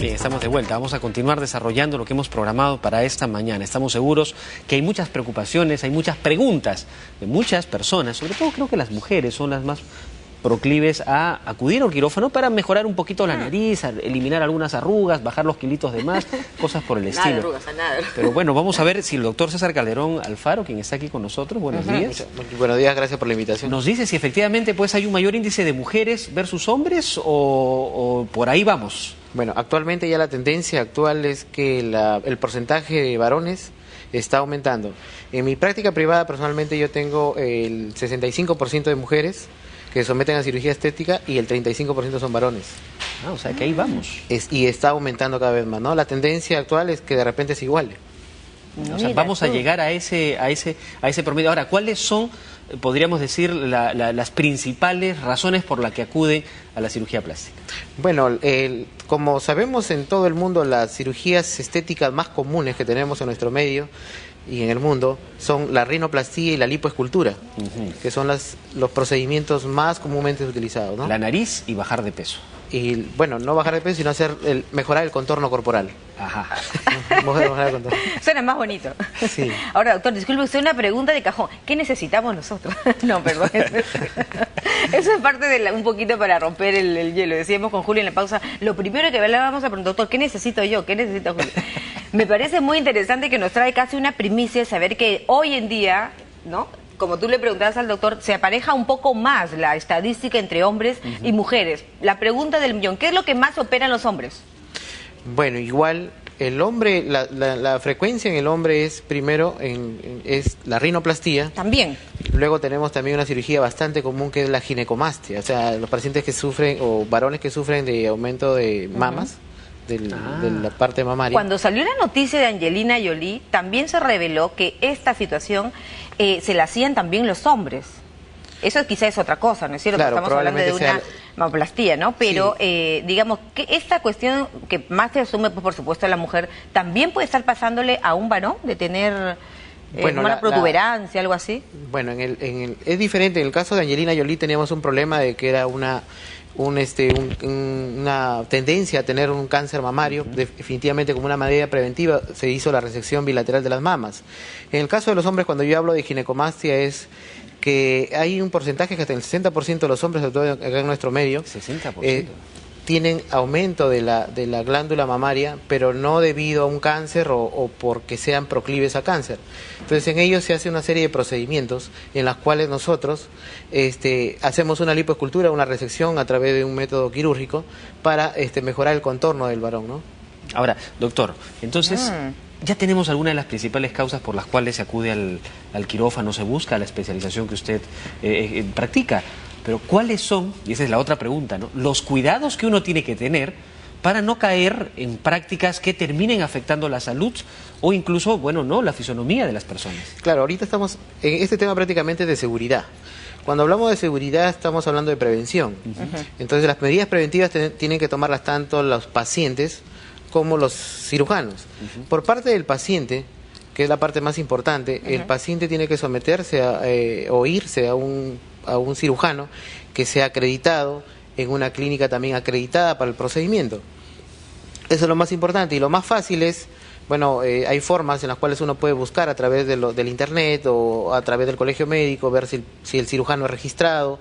Bien, estamos de vuelta. Vamos a continuar desarrollando lo que hemos programado para esta mañana. Estamos seguros que hay muchas preocupaciones, hay muchas preguntas de muchas personas, sobre todo creo que las mujeres son las más proclives a acudir a un quirófano para mejorar un poquito la nariz, eliminar algunas arrugas, bajar los kilitos de más, cosas por el estilo. Nada, arrugas, nada. Pero bueno, vamos a ver si el doctor César Calderón Alfaro, quien está aquí con nosotros, buenos días. Buenos días, gracias por la invitación. Nos dice si efectivamente pues hay un mayor índice de mujeres versus hombres o por ahí vamos. Bueno, actualmente ya la tendencia actual es que el porcentaje de varones está aumentando. En mi práctica privada, personalmente, yo tengo el 65% de mujeres que se someten a cirugía estética y el 35% son varones. Ah, o sea que ahí vamos. Y está aumentando cada vez más, ¿no? La tendencia actual es que de repente se iguale. O sea, vamos a llegar a ese promedio. Ahora, ¿cuáles son, podríamos decir, las principales razones por las que acuden a la cirugía plástica? Bueno, como sabemos en todo el mundo, las cirugías estéticas más comunes que tenemos en nuestro medio y en el mundo son la rinoplastia y la lipoescultura, que son los procedimientos más comúnmente utilizados, ¿no? La nariz y bajar de peso. Y bueno, no bajar de peso, sino mejorar el contorno corporal. Ajá. Mejorar el contorno. Suena más bonito. Sí. Ahora, doctor, disculpe usted, una pregunta de cajón. ¿Qué necesitamos nosotros? No, perdón. Eso es parte de un poquito para romper el hielo. Decíamos con Julio en la pausa, lo primero que hablábamos a preguntar, doctor, ¿qué necesito yo? ¿Qué necesita Julio? Me parece muy interesante que nos trae casi una primicia saber que hoy en día, ¿no?, como tú le preguntabas al doctor, se apareja un poco más la estadística entre hombres y mujeres. La pregunta del millón, ¿qué es lo que más operan los hombres? Bueno, igual el hombre, la frecuencia en el hombre es primero es la rinoplastia. También. Luego tenemos también una cirugía bastante común que es la ginecomastia, o sea, los pacientes que sufren o varones que sufren de aumento de mamas. De la parte mamaria. Cuando salió la noticia de Angelina Jolie, también se reveló que esta situación se la hacían también los hombres. Eso quizás es otra cosa, ¿no es cierto? Claro, estamos hablando de una mamoplastía, ¿no? Pero, sí. digamos, que esta cuestión que más se asume, pues, por supuesto, a la mujer, ¿también puede estar pasándole a un varón de tener una protuberancia, algo así? Bueno, es diferente. En el caso de Angelina Jolie teníamos un problema de que era una tendencia a tener un cáncer mamario. Definitivamente, como una medida preventiva se hizo la resección bilateral de las mamas. En el caso de los hombres, cuando yo hablo de ginecomastia, es que hay un porcentaje que hasta el 60% de los hombres, sobre todo acá en nuestro medio, 60%. Tienen aumento de la glándula mamaria, pero no debido a un cáncer o porque sean proclives a cáncer. Entonces, en ellos se hace una serie de procedimientos en las cuales nosotros hacemos una lipoescultura, una resección a través de un método quirúrgico para mejorar el contorno del varón, ¿no? Ahora, doctor, entonces, ya tenemos algunas de las principales causas por las cuales se acude al quirófano, se busca la especialización que usted practica. Pero ¿cuáles son, y esa es la otra pregunta, ¿no?, los cuidados que uno tiene que tener para no caer en prácticas que terminen afectando la salud o incluso, bueno, no, la fisonomía de las personas? Claro, ahorita estamos en este tema prácticamente de seguridad. Cuando hablamos de seguridad estamos hablando de prevención. Entonces las medidas preventivas tienen que tomarlas tanto los pacientes como los cirujanos. Por parte del paciente, que es la parte más importante, el paciente tiene que someterse o irse a un cirujano que sea acreditado en una clínica también acreditada para el procedimiento. Eso es lo más importante. Y lo más fácil es, bueno, hay formas en las cuales uno puede buscar a través del internet o a través del colegio médico, ver si el cirujano es registrado,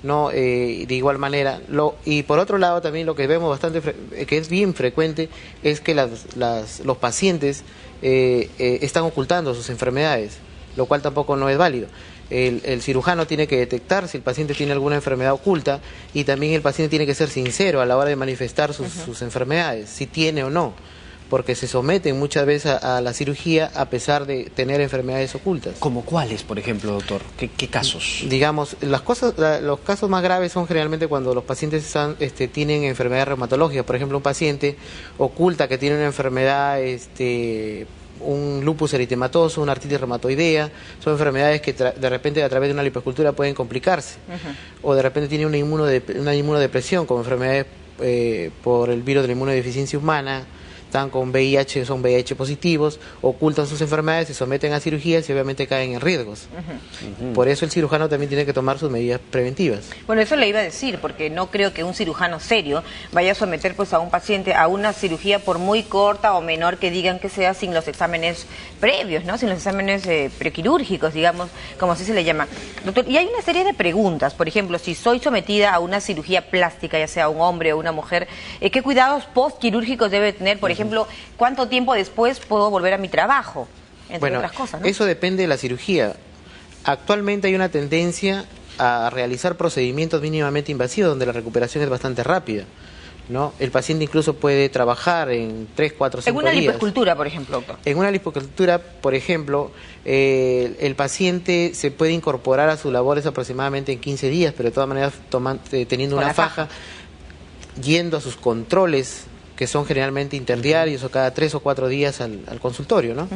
¿no? De igual manera. Y por otro lado también lo que vemos bastante, que es bien frecuente, es que los pacientes están ocultando sus enfermedades, lo cual tampoco no es válido. El cirujano tiene que detectar si el paciente tiene alguna enfermedad oculta y también el paciente tiene que ser sincero a la hora de manifestar sus enfermedades, si tiene o no, porque se someten muchas veces a la cirugía a pesar de tener enfermedades ocultas. ¿Como cuáles, por ejemplo, doctor? ¿Qué casos? Digamos, los casos más graves son generalmente cuando los pacientes tienen enfermedades reumatológicas. Por ejemplo, un paciente oculta que tiene una enfermedad un lupus eritematoso, una artritis reumatoidea, son enfermedades que de repente a través de una lipoescultura pueden complicarse. O de repente tiene una inmunodepresión, como enfermedades por el virus de la inmunodeficiencia humana, están con VIH, son VIH positivos, ocultan sus enfermedades, se someten a cirugías y obviamente caen en riesgos. Por eso el cirujano también tiene que tomar sus medidas preventivas. Bueno, eso le iba a decir, porque no creo que un cirujano serio vaya a someter pues a un paciente a una cirugía por muy corta o menor que digan que sea sin los exámenes previos, ¿no? Sin los exámenes prequirúrgicos, digamos, como así se le llama. Doctor, y hay una serie de preguntas, por ejemplo, si soy sometida a una cirugía plástica, ya sea un hombre o una mujer, ¿qué cuidados postquirúrgicos debe tener? Por ejemplo, ¿cuánto tiempo después puedo volver a mi trabajo? Entre otras cosas, ¿no? Eso depende de la cirugía. Actualmente hay una tendencia a realizar procedimientos mínimamente invasivos donde la recuperación es bastante rápida, ¿no? El paciente incluso puede trabajar en 3, 4, 5 días. En una lipoescultura, por ejemplo, doctor. En una lipoescultura, por ejemplo, el paciente se puede incorporar a sus labores aproximadamente en 15 días, pero de todas maneras teniendo una faja, yendo a sus controles, que son generalmente interdiarios o cada 3 o 4 días al consultorio, ¿no?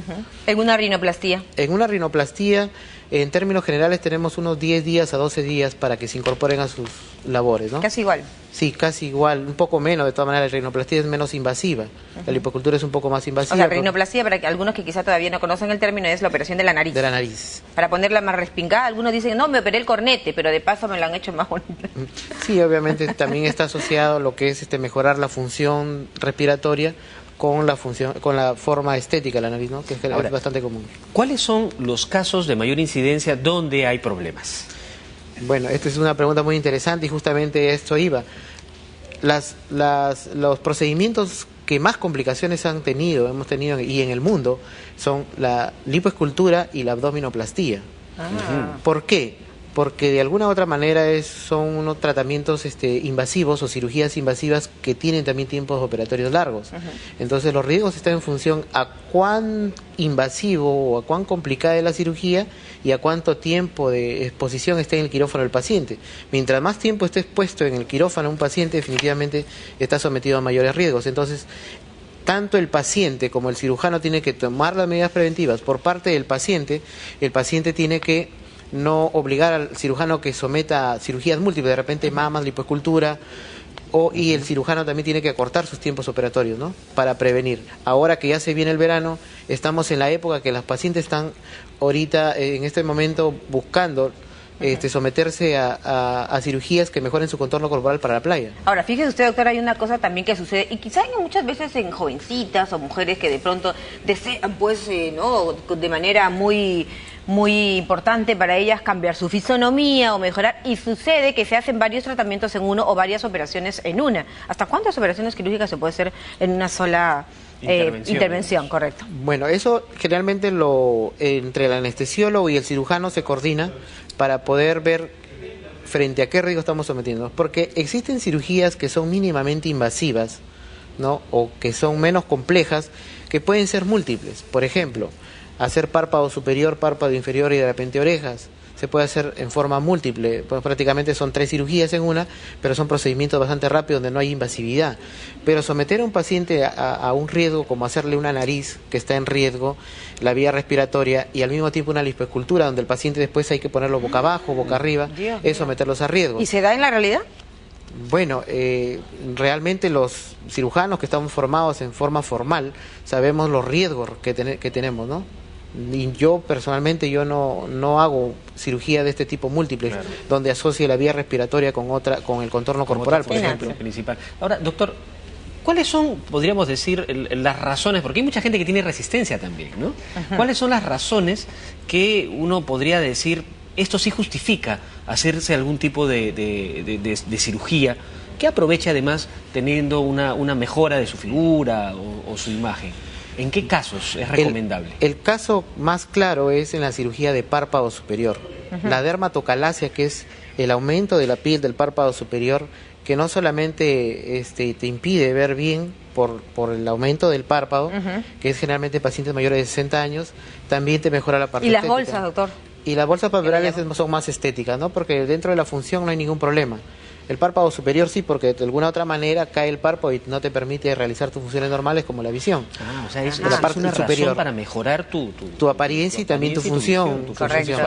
¿En una rinoplastía? En una rinoplastía, en términos generales, tenemos unos 10 días a 12 días para que se incorporen a sus labores, ¿no? Casi igual. Sí, casi igual, un poco menos, de todas maneras la rinoplastía es menos invasiva, la lipoescultura es un poco más invasiva. O sea, rinoplastía, para que algunos que quizá todavía no conocen el término, es la operación de la nariz. De la nariz. Para ponerla más respingada, algunos dicen, no, me operé el cornete, pero de paso me lo han hecho más bonita. Sí, obviamente también está asociado lo que es mejorar la función respiratoria con la forma estética de la nariz, ¿no? Que es bastante común. ¿Cuáles son los casos de mayor incidencia donde hay problemas? Bueno, esta es una pregunta muy interesante y justamente esto iba. Los procedimientos que más complicaciones hemos tenido y en el mundo son la lipoescultura y la abdominoplastía. ¿Por qué? Porque de alguna u otra manera son unos tratamientos invasivos o cirugías invasivas que tienen también tiempos operatorios largos. Entonces los riesgos están en función a cuán invasivo o a cuán complicada es la cirugía y a cuánto tiempo de exposición esté en el quirófano el paciente. Mientras más tiempo esté expuesto en el quirófano un paciente, definitivamente está sometido a mayores riesgos. Entonces, tanto el paciente como el cirujano tiene que tomar las medidas preventivas. Por parte del paciente, el paciente tiene que no obligar al cirujano que someta a cirugías múltiples, de repente mamas, lipoescultura, y el cirujano también tiene que acortar sus tiempos operatorios, ¿no? Para prevenir. Ahora que ya se viene el verano, estamos en la época que las pacientes están ahorita, en este momento, buscando someterse a cirugías que mejoren su contorno corporal para la playa. Ahora, fíjese usted, doctor, hay una cosa también que sucede, y quizá muchas veces en jovencitas o mujeres que de pronto desean, pues, ¿no?, de manera muy importante para ellas cambiar su fisonomía o mejorar, y sucede que se hacen varios tratamientos en uno o varias operaciones en una. ¿Hasta cuántas operaciones quirúrgicas se puede hacer en una sola intervención? Correcto. Bueno, eso generalmente entre el anestesiólogo y el cirujano se coordina para poder ver frente a qué riesgo estamos sometiendo, porque existen cirugías que son mínimamente invasivas, ¿no?, o que son menos complejas, que pueden ser múltiples. Por ejemplo, hacer párpado superior, párpado inferior y de repente orejas. Se puede hacer en forma múltiple, pues prácticamente son 3 cirugías en una, pero son procedimientos bastante rápidos donde no hay invasividad. Pero someter a un paciente a un riesgo como hacerle una nariz que está en riesgo, la vía respiratoria, y al mismo tiempo una lipoescultura donde el paciente después hay que ponerlo boca abajo, boca arriba, es someterlos a riesgo. ¿Y se da en la realidad? Bueno, realmente los cirujanos que estamos formados en forma formal sabemos los riesgos que tenemos, ¿no? Y yo personalmente no hago cirugía de este tipo múltiples, donde asocie la vía respiratoria con el contorno corporal, por ejemplo. Principal. Ahora, doctor, ¿cuáles son, podríamos decir, las razones? Porque hay mucha gente que tiene resistencia también, ¿no? ¿Cuáles son las razones que uno podría decir, esto sí justifica hacerse algún tipo de cirugía, que aproveche además teniendo una mejora de su figura o su imagen? ¿En qué casos es recomendable? El caso más claro es en la cirugía de párpado superior. La dermatocalasia, que es el aumento de la piel del párpado superior, que no solamente te impide ver bien por el aumento del párpado, que es generalmente pacientes mayores de 60 años, también te mejora la parte estética. ¿Y las bolsas, doctor? Y las bolsas papirales son más estéticas, ¿no? Porque dentro de la función no hay ningún problema. El párpado superior sí, porque de alguna otra manera cae el párpado y no te permite realizar tus funciones normales como la visión. O sea, es una razón para mejorar tu apariencia y también tu función.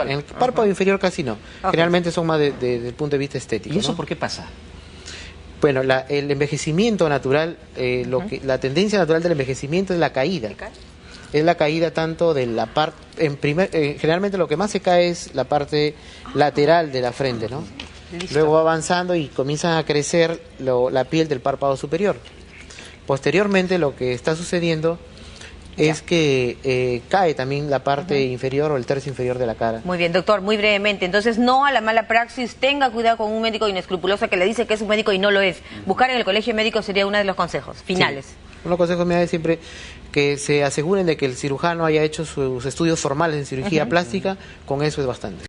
En el párpado inferior casi no. Generalmente son más desde el punto de vista estético. ¿Y eso ¿no? por qué pasa? Bueno, el envejecimiento natural, la tendencia natural del envejecimiento es la caída. Es la caída tanto de la parte, generalmente lo que más se cae es la parte lateral de la frente, ¿no? Listo. Luego va avanzando y comienza a crecer la piel del párpado superior. Posteriormente lo que está sucediendo es que cae también la parte inferior o el tercio inferior de la cara. Muy bien, doctor, muy brevemente. Entonces, no a la mala praxis, tenga cuidado con un médico inescrupuloso que le dice que es un médico y no lo es. Buscar en el colegio médico sería uno de los consejos finales. Sí. Uno de los consejos me da siempre que se aseguren de que el cirujano haya hecho sus estudios formales en cirugía plástica, con eso es bastante.